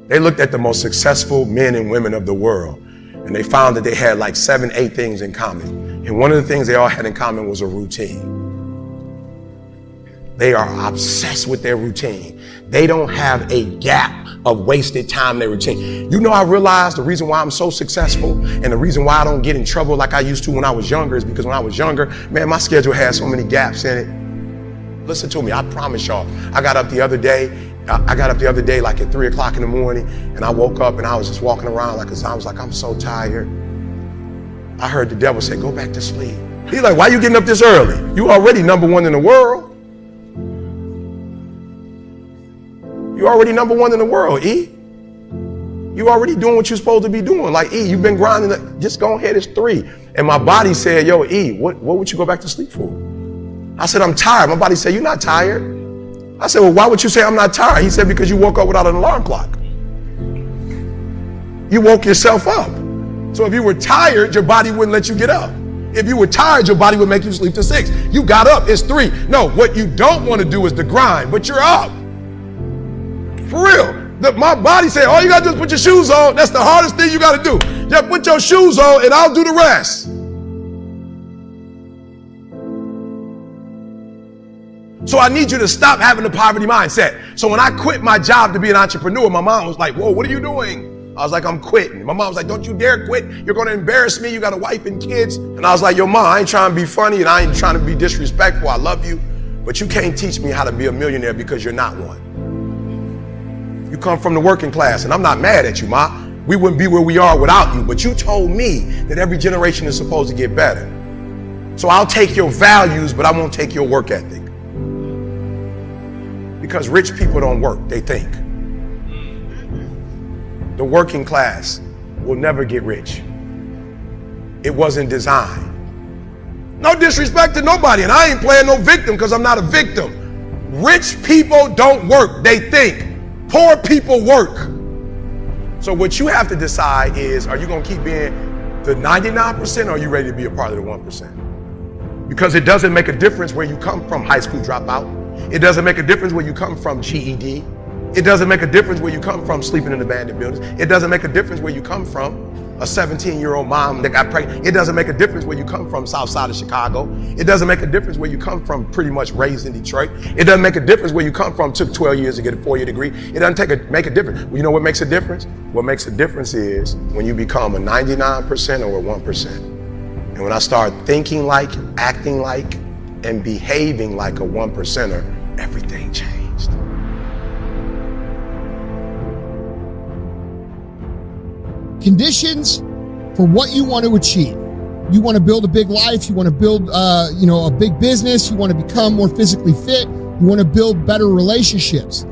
They looked at the most successful men and women of the world, and they found that they had like 7, 8 things in common. And one of the things they all had in common was a routine. They are obsessed with their routine. They don't have a gap of wasted time in their routine. You know, I realized the reason why I'm so successful and the reason why I don't get in trouble like I used to when I was younger is because when I was younger, man, my schedule had so many gaps in it. Listen to me, I promise y'all. I got up the other day like at 3 o'clock in the morning, and I woke up and I was just walking around like, I was like, I'm so tired. I heard the devil say, go back to sleep. He's like, why you getting up this early? You already number one in the world. You're already number one in the world, E. You already doing what you're supposed to be doing. Like, E, you've been grinding. Just go ahead, it's 3. And my body said, yo, E, what would you go back to sleep for? I said, I'm tired. My body said, you're not tired. I said, well, why would you say I'm not tired? He said, because you woke up without an alarm clock. You woke yourself up. So if you were tired, your body wouldn't let you get up. If you were tired, your body would make you sleep till 6. You got up, it's 3. No, what you don't want to do is the grind, but you're up. For real. My body said, all you got to do is put your shoes on. That's the hardest thing you got to do. Just put your shoes on and I'll do the rest. So I need you to stop having the poverty mindset. So when I quit my job to be an entrepreneur, my mom was like, whoa, what are you doing? I was like, I'm quitting. My mom was like, don't you dare quit. You're going to embarrass me. You got a wife and kids. And I was like, yo, mom, I ain't trying to be funny and I ain't trying to be disrespectful. I love you. But you can't teach me how to be a millionaire because you're not one. You come from the working class, and I'm not mad at you, Ma. We wouldn't be where we are without you, but you told me that every generation is supposed to get better. So I'll take your values, but I won't take your work ethic. Because rich people don't work, they think. The working class will never get rich. It wasn't designed. No disrespect to nobody, and I ain't playing no victim because I'm not a victim. Rich people don't work, they think. Poor people work. So what you have to decide is, are you going to keep being the 99% or are you ready to be a part of the 1%? Because it doesn't make a difference where you come from, high school dropout. It doesn't make a difference where you come from, GED. It doesn't make a difference where you come from, sleeping in abandoned buildings. It doesn't make a difference where you come from, a 17-year-old mom that got pregnant. It doesn't make a difference where you come from, south side of Chicago. It doesn't make a difference where you come from, pretty much raised in Detroit. It doesn't make a difference where you come from, took 12 years to get a 4-year degree. It doesn't make a difference. Well, you know what makes a difference? What makes a difference is when you become a 99% or a 1%. And when I start thinking like, acting like, and behaving like a 1%er, everything changed. Conditions for what you want to achieve. You want to build a big life. You want to build, a big business. You want to become more physically fit. You want to build better relationships.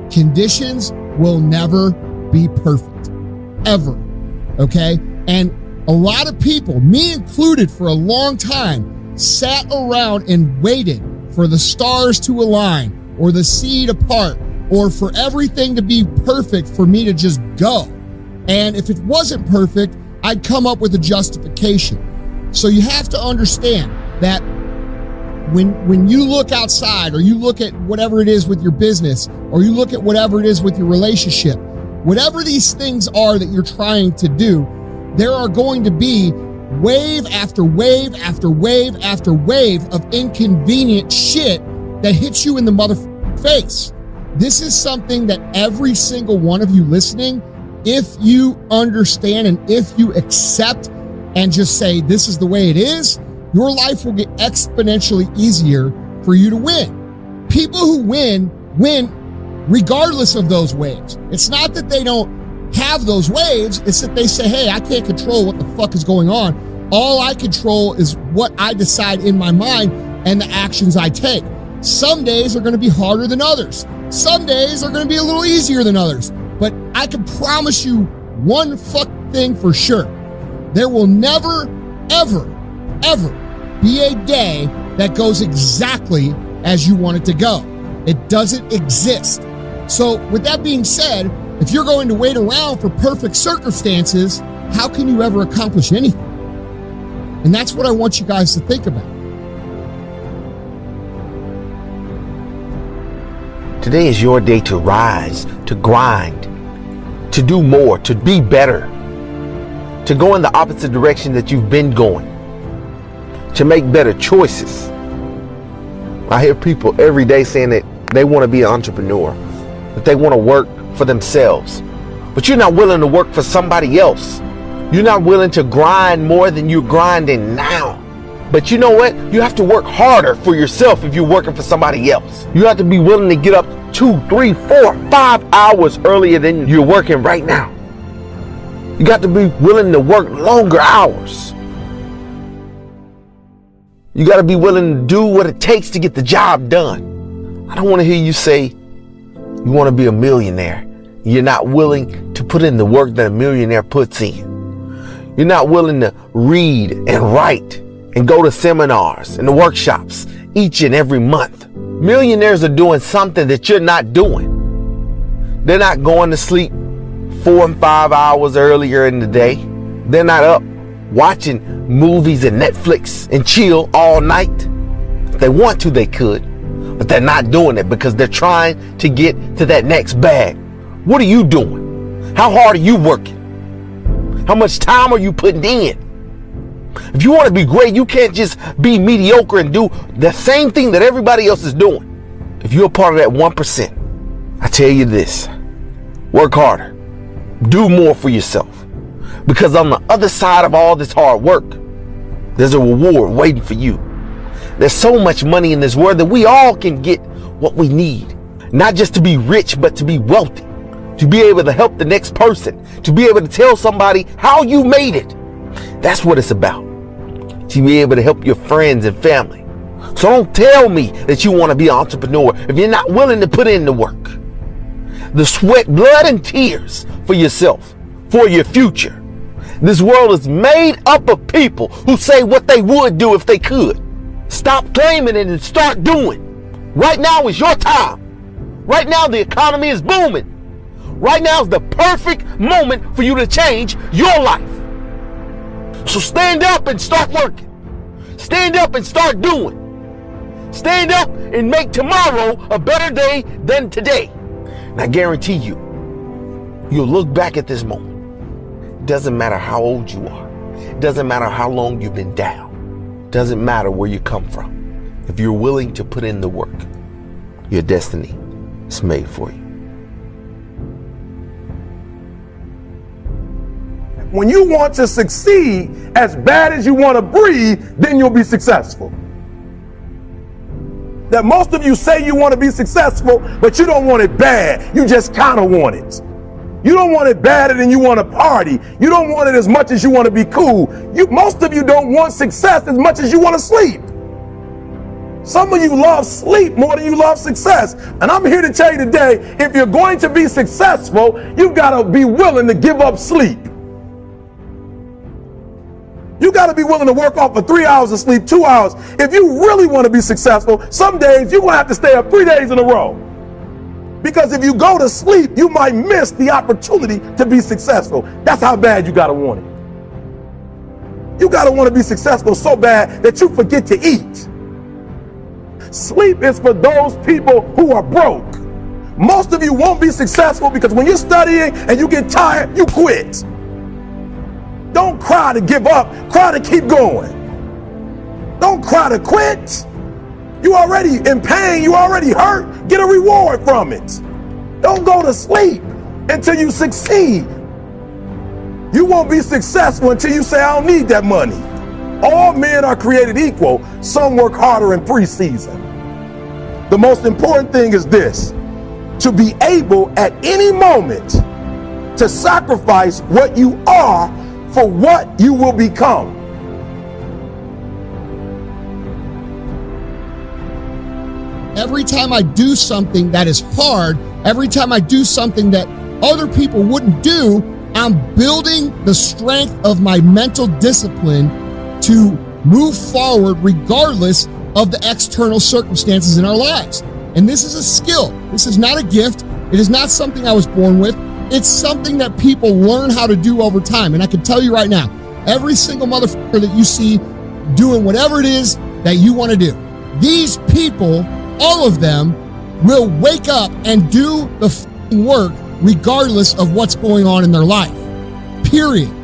Conditions will never be perfect, ever. Okay. And a lot of people, me included, for a long time, sat around and waited for the stars to align or the sea to part or for everything to be perfect for me to just go. And if it wasn't perfect, I'd come up with a justification. So you have to understand that when you look outside or you look at whatever it is with your business or you look at whatever it is with your relationship, whatever these things are that you're trying to do, there are going to be wave after wave after wave after wave of inconvenient shit that hits you in the motherfucking face. This is something that every single one of you listening, if you understand and if you accept and just say, this is the way it is, your life will get exponentially easier for you to win. People who win regardless of those waves. It's not that they don't have those waves. It's that they say, hey, I can't control what the fuck is going on. All I control is what I decide in my mind and the actions I take. Some days are going to be harder than others. Some days are going to be a little easier than others. But I can promise you one fuck thing for sure. There will never, ever, ever be a day that goes exactly as you want it to go. It doesn't exist. So with that being said, if you're going to wait around for perfect circumstances, how can you ever accomplish anything? And that's what I want you guys to think about. Today is your day to rise, to grind, to do more, to be better, to go in the opposite direction that you've been going, to make better choices. I hear people every day saying that they want to be an entrepreneur, that they want to work for themselves, but you're not willing to work for somebody else. You're not willing to grind more than you're grinding now. But you know what? You have to work harder for yourself if you're working for somebody else. You have to be willing to get up 2, 3, 4, 5 hours earlier than you're working right now. You got to be willing to work longer hours. You got to be willing to do what it takes to get the job done. I don't want to hear you say you want to be a millionaire. You're not willing to put in the work that a millionaire puts in. You're not willing to read and write and go to seminars and the workshops each and every month. Millionaires are doing something that you're not doing. They're not going to sleep 4 and 5 hours earlier in the day. They're not up watching movies and Netflix and chill all night. If they want to, they could, but they're not doing it because they're trying to get to that next bag. What are you doing? How hard are you working? How much time are you putting in? If you want to be great, you can't just be mediocre and do the same thing that everybody else is doing. If you're a part of that 1%, I tell you this, work harder, do more for yourself, because on the other side of all this hard work, there's a reward waiting for you. There's so much money in this world that we all can get what we need, not just to be rich, but to be wealthy, to be able to help the next person, to be able to tell somebody how you made it. That's what it's about, to be able to help your friends and family. So don't tell me that you want to be an entrepreneur if you're not willing to put in the work, the sweat, blood, and tears for yourself, for your future. This world is made up of people who say what they would do if they could. Stop claiming it and start doing. Right now is your time. Right now the economy is booming. Right now is the perfect moment for you to change your life. So stand up and start working. Stand up and start doing. Stand up and make tomorrow a better day than today. And I guarantee you, you'll look back at this moment. It doesn't matter how old you are. It doesn't matter how long you've been down. It doesn't matter where you come from. If you're willing to put in the work, your destiny is made for you. When you want to succeed as bad as you want to breathe, then you'll be successful. That most of you say you want to be successful, but you don't want it bad. You just kind of want it. You don't want it badder than you want to party. You don't want it as much as you want to be cool. Most of you don't want success as much as you want to sleep. Some of you love sleep more than you love success. And I'm here to tell you today, if you're going to be successful, you've got to be willing to give up sleep. You got to be willing to work off for 3 hours of sleep, 2 hours. If you really want to be successful, some days you're going to have to stay up 3 days in a row. Because if you go to sleep, you might miss the opportunity to be successful. That's how bad you got to want it. You got to want to be successful so bad that you forget to eat. Sleep is for those people who are broke. Most of you won't be successful because when you're studying and you get tired, you quit. Don't cry to give up, cry to keep going. Don't cry to quit. You already in pain, you already hurt, get a reward from it. Don't go to sleep until you succeed. You won't be successful until you say, I don't need that money. All men are created equal. Some work harder in preseason. The most important thing is this: to be able at any moment to sacrifice what you are for what you will become. Every time I do something that is hard, every time I do something that other people wouldn't do, I'm building the strength of my mental discipline to move forward regardless of the external circumstances in our lives. And this is a skill. This is not a gift. It is not something I was born with. It's something that people learn how to do over time. And I can tell you right now, every single motherfucker that you see doing whatever it is that you want to do, these people, all of them, will wake up and do the work regardless of what's going on in their life. Period.